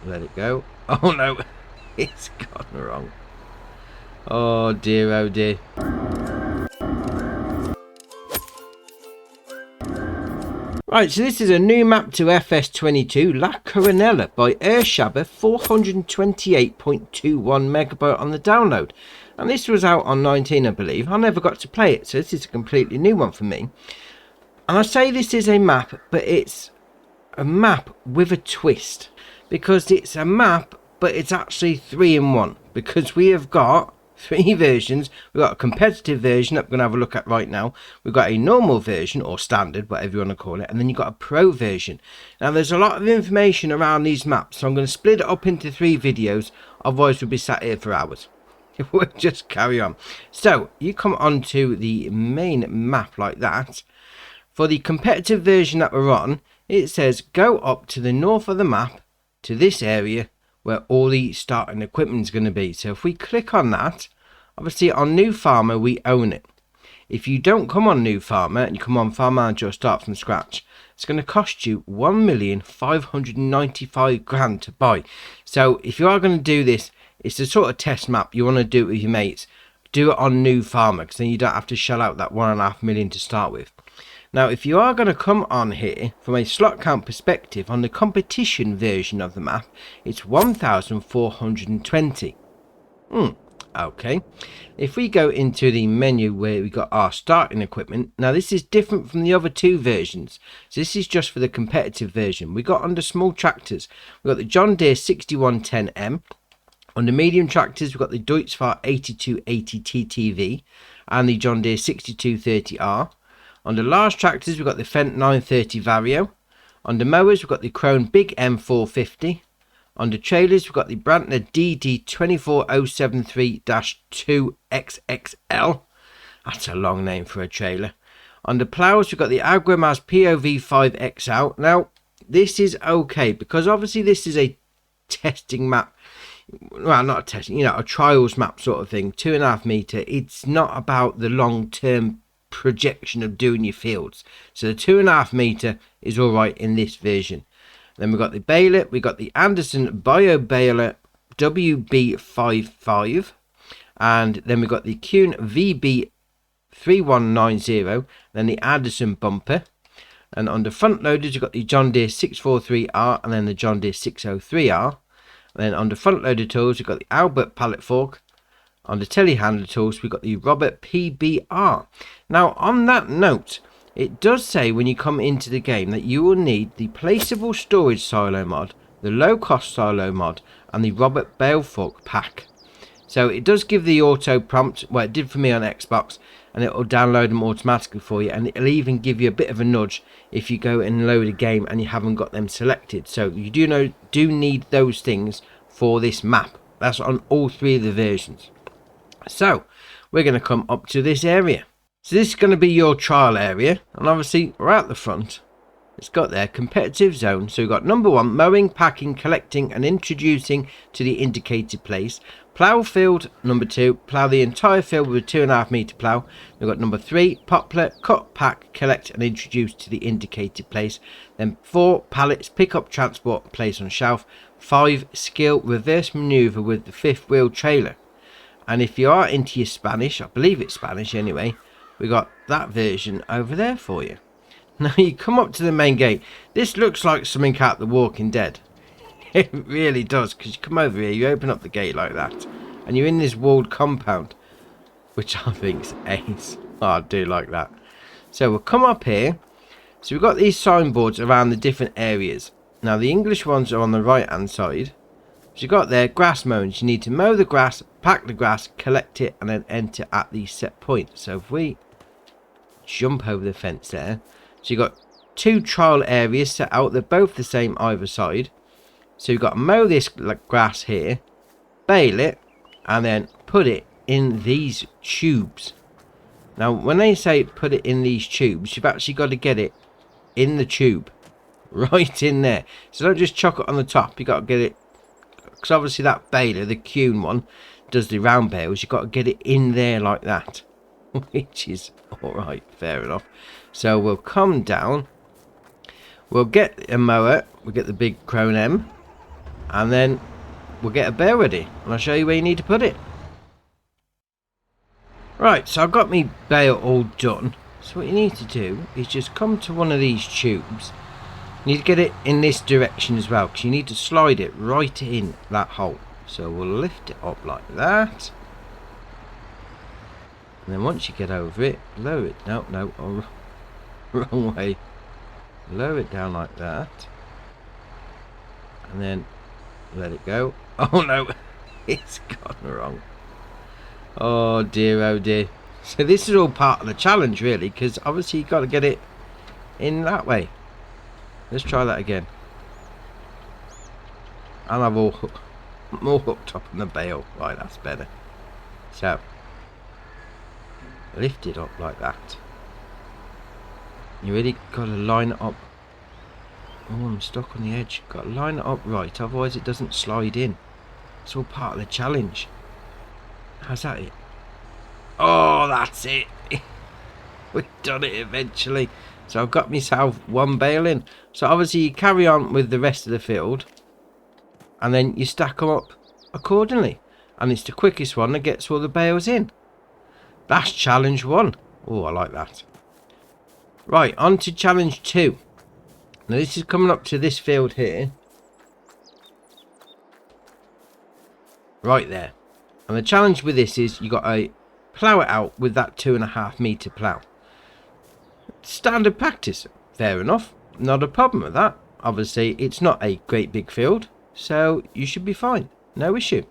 let it go. Oh no, it's gone wrong. Oh dear, oh dear. Right, so this is a new map to FS22 La Coronella by Airshabber, 428.21 megabyte on the download. And this was out on 19, I believe. I never got to play it, so this is a completely new one for me. And I say this is a map, but it's a map with a twist. Because it's a map, but it's actually 3 in 1. Because we have got 3 versions. We've got a competitive version that we're going to have a look at right now. We've got a normal version, or standard, whatever you want to call it. And then you've got a pro version. Now, there's a lot of information around these maps. So I'm going to split it up into 3 videos. Otherwise, we'll be sat here for hours. We'll just carry on. So, you come onto the main map like that. For the competitive version that we're on, it says go up to the north of the map to this area where all the starting equipment is going to be. So if we click on that, obviously on New Farmer we own it. If you don't come on New Farmer and you come on Farm Manager or start from scratch, it's going to cost you 1,595,000 to buy. So if you are going to do this, it's the sort of test map you want to do it with your mates. Do it on New Farmer, because then you don't have to shell out that 1.5 million to start with. Now, if you are going to come on here from a slot count perspective, on the competition version of the map, it's 1,420. Okay. If we go into the menu where we got our starting equipment, now this is different from the other 2 versions. So this is just for the competitive version. We got under small tractors, we got the John Deere 6110M. On the medium tractors, we've got the Deutz-Fahr 8280 TTV and the John Deere 6230R. On the large tractors, we've got the Fendt 930 Vario. On the mowers, we've got the Krone Big M450. On the trailers, we've got the Brantner DD24073-2XXL. That's a long name for a trailer. On the ploughs, we've got the Agromaz POV5XL. Now, this is okay, because obviously this is a testing map. Well, not a testing, a trials map sort of thing. 2.5 meter. It's not about the long-term projection of doing your fields. So the 2.5 meter is all right in this version. Then we've got the baler, we've got the Anderson Bio Baler WB55, and then we've got the Kuhn VB3190, then the Anderson bumper. And on the front loaders, you've got the John Deere 643R and then the John Deere 603R. And then on the front loader tools, we've got the Albert pallet fork. On the telehandler tools, we've got the Robert PBR. Now, on that note, it does say when you come into the game that you will need the placeable storage silo mod, the low cost silo mod, and the Robert bale fork pack. So it does give the auto prompt, well, it did for me on Xbox, and it will download them automatically for you, and it'll even give you a bit of a nudge if you go and load a game and you haven't got them selected. So you do need those things for this map. That's on all 3 of the versions. So we're going to come up to this area. So this is going to be your trial area, and obviously right at the front it's got their competitive zone. So we've got number 1, mowing, packing, collecting and introducing to the indicated place. Plough field. Number 2, plough the entire field with a 2.5 meter plough. We've got number 3, poplar, cut, pack, collect and introduce to the indicated place. Then 4, pallets, pick up, transport, place on shelf. 5, skill, reverse manoeuvre with the 5th wheel trailer. And if you are into your Spanish, I believe it's Spanish anyway, we got that version over there for you. Now you come up to the main gate. This looks like something out The Walking Dead. It really does, because you come over here, you open up the gate like that, and you're in this walled compound, which I think's ace. Oh, I do like that. So we'll come up here. So we've got these signboards around the different areas. Now the English ones are on the right hand side. So you've got there grass mowing. You need to mow the grass, pack the grass, collect it, and then enter at the set point. So if we jump over the fence there, so you've got 2 trial areas set out. They're both the same either side. So you've got to mow this grass here, bale it, and then put it in these tubes. Now when they say put it in these tubes, you've actually got to get it in the tube, right in there. So don't just chuck it on the top. You've got to get it, because obviously that baler, the Kuhn one, does the round bales. You've got to get it in there like that, which is alright, fair enough. So we'll come down, we'll get a mower, we'll get the big Krone M, and then we'll get a bale ready and I'll show you where you need to put it. Right, so I've got my bale all done. So what you need to do is just come to one of these tubes. You need to get it in this direction as well, because you need to slide it right in that hole. So we'll lift it up like that. And then once you get over it, lower it. No, oh, wrong way. Lower it down like that. And then let it go. Oh no, it's gone wrong. Oh dear, oh dear. So this is all part of the challenge really, because obviously you've got to get it in that way. Let's try that again. And I've all hooked up on the bale. Right, that's better. So lift it up like that. You really got to line it up. Oh, I'm stuck on the edge. Got to line it up right, otherwise it doesn't slide in. It's all part of the challenge. How's that it? Oh, that's it. We've done it eventually. So I've got myself one bale in. So obviously you carry on with the rest of the field, and then you stack them up accordingly. And it's the quickest one that gets all the bales in. That's challenge 1. Oh, I like that. Right, on to challenge 2. Now this is coming up to this field here. Right there. And the challenge with this is you got to plough it out with that 2.5 metre plough. Standard practice. Fair enough. Not a problem with that. Obviously it's not a great big field, so you should be fine. No issue.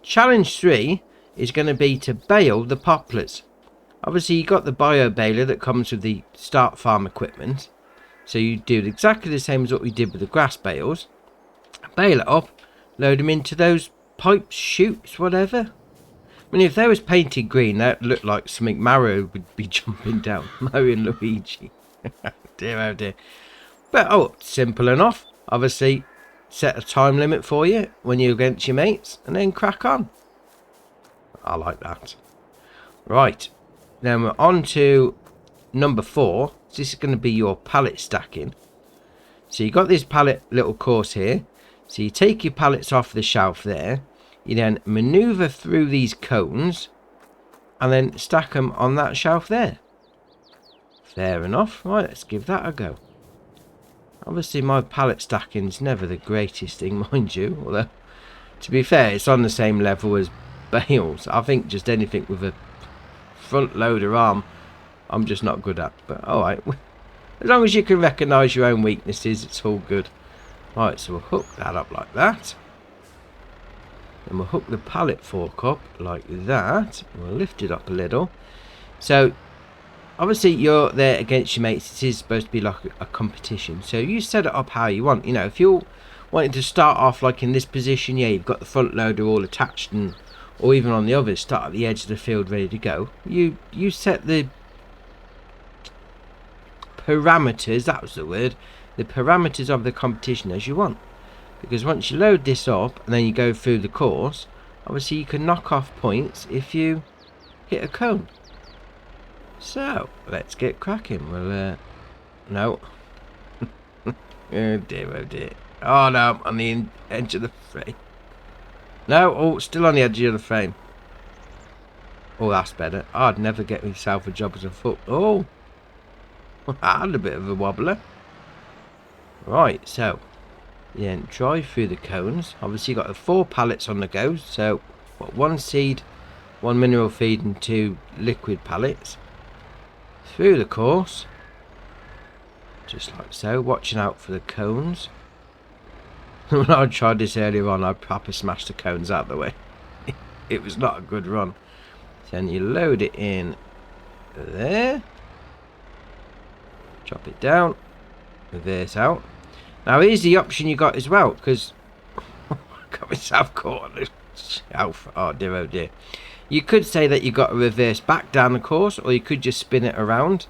Challenge 3 is going to be to bale the poplars. Obviously you got the bio baler that comes with the start farm equipment. So you do exactly the same as what we did with the grass bales. Bale it up, load them into those pipes, chutes, whatever. I mean, if they was painted green, that looked like something Mario would be jumping down. Mario and Luigi. Dear, oh dear. But, oh, simple enough. Obviously, set a time limit for you when you're against your mates, and then crack on. I like that. Right. Then we're on to number 4. This is going to be your pallet stacking. So you got this pallet little course here. So you take your pallets off the shelf there. You then maneuver through these cones and then stack them on that shelf there. Fair enough. Right, let's give that a go. Obviously my pallet stacking is never the greatest thing, mind you. Although, to be fair, it's on the same level as bales. I think just anything with a front loader arm, I'm just not good at. But alright, as long as you can recognise your own weaknesses, it's all good. Right, so we'll hook that up like that. Then we'll hook the pallet fork up like that. We'll lift it up a little. So obviously you're there against your mates. This is supposed to be like a competition. So you set it up how you want. You know, if you're wanting to start off like in this position, yeah, you've got the front loader all attached, and or even on the others, start at the edge of the field ready to go. You set the parameters, that was the word, the parameters of the competition as you want. Because once you load this up and then you go through the course, obviously you can knock off points if you hit a cone. So let's get cracking. We'll no. Oh dear, oh dear. Oh no, I'm on the edge of the frame. No, oh, still on the edge of the frame. Oh, that's better. I'd never get myself a job as a foot. Oh, I had a bit of a wobbler. Right, so then drive through the cones. Obviously, you've got the 4 pallets on the go. So, what, 1 seed, 1 mineral feed, and 2 liquid pallets. Through the course. Just like so. Watching out for the cones. When I tried this earlier on, I proper smashed the cones out of the way. It was not a good run. Then you load it in there. Drop it down. Reverse out. Now here's the option you got as well, because I got myself caught on the shelf. Oh dear, oh dear. You could say that you got to reverse back down the course, or you could just spin it around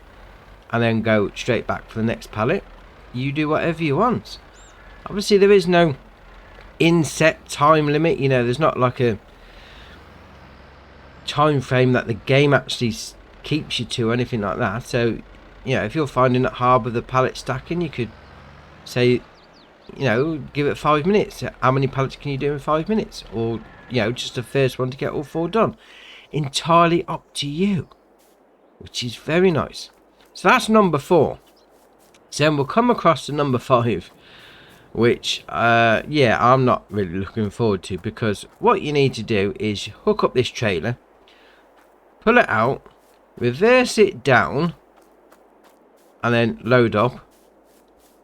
and then go straight back for the next pallet. You do whatever you want. Obviously there is no inset time limit, you know, there's not like a time frame that the game actually keeps you to or anything like that. So, you know, if you're finding it hard with the pallet stacking, you could say, you you know, give it 5 minutes. How many pallets can you do in 5 minutes? Or, you know, just the first one to get all 4 done. Entirely up to you, which is very nice. So that's number 4. So then we'll come across to number 5, which, yeah, I'm not really looking forward to, because what you need to do is hook up this trailer, pull it out, reverse it down, and then load up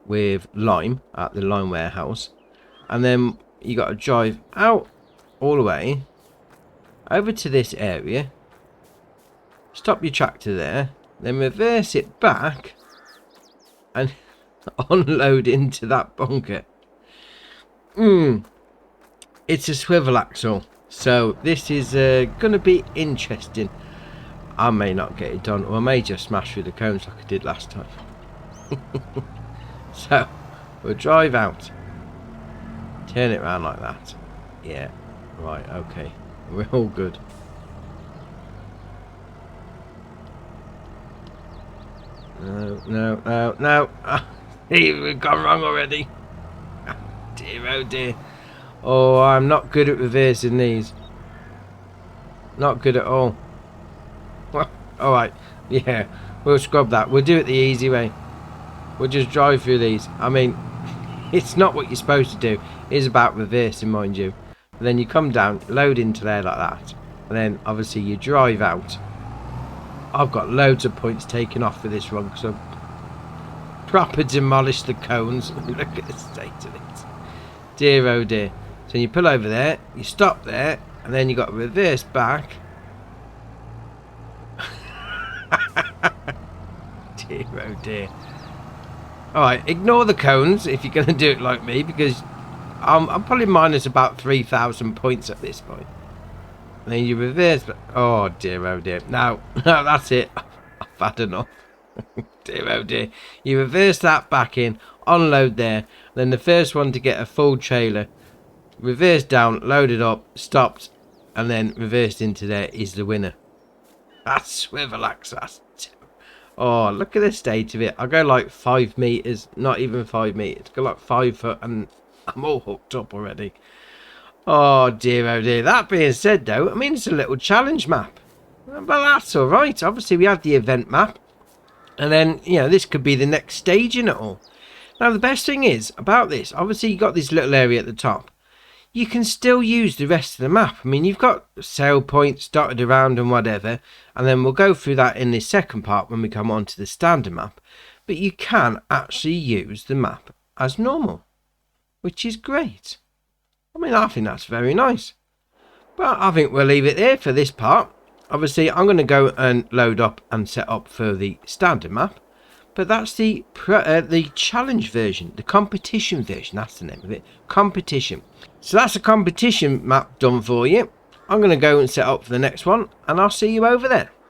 with lime at the lime warehouse, and then you got to drive out all the way over to this area, stop your tractor there, then reverse it back and unload into that bunker. It's a swivel axle, so this is gonna be interesting. I may not get it done, or I may just smash through the cones like I did last time. So we'll drive out, turn it around like that. Yeah, right, okay, we're all good. No. We've gone wrong already. Dear, oh dear. Oh, I'm not good at reversing these. Not good at all. Well, alright, yeah, we'll scrub that. We'll do it the easy way. We'll just drive through these. I mean, it's not what you're supposed to do. It is about reversing, mind you. And then you come down, load into there like that. And then, obviously, you drive out. I've got loads of points taken off for this run, because I've proper demolished the cones. Look at the state of it. Dear, oh dear. So you pull over there, you stop there, and then you got to reverse back. Dear, oh dear. Alright, ignore the cones if you're going to do it like me, because I'm probably minus about 3,000 points at this point. And then you reverse, but oh dear, oh dear. No, that's it. I've had enough. Dear, oh dear. You reverse that back in, unload there, then the first one to get a full trailer, reverse down, load it up, stopped, and then reversed into there is the winner. That's swivel axle. Oh, look at the state of it. I go like 5 meters, not even 5 meters. Go like 5 foot, and I'm all hooked up already. Oh dear, oh dear. That being said, though, I mean, it's a little challenge map. But that's all right. Obviously, we had the event map, and then, you know, this could be the next stage in it all. Now, the best thing is about this, obviously, you got this little area at the top. You can still use the rest of the map. I mean, you've got sale points dotted around and whatever, and then we'll go through that in this second part when we come on to the standard map. But you can actually use the map as normal, which is great. I mean, I think that's very nice. But I think we'll leave it there for this part. Obviously, I'm going to go and load up and set up for the standard map. But that's the challenge version, the competition version. That's the name of it, competition. So that's a competition map done for you. I'm going to go and set up for the next one, and I'll see you over there.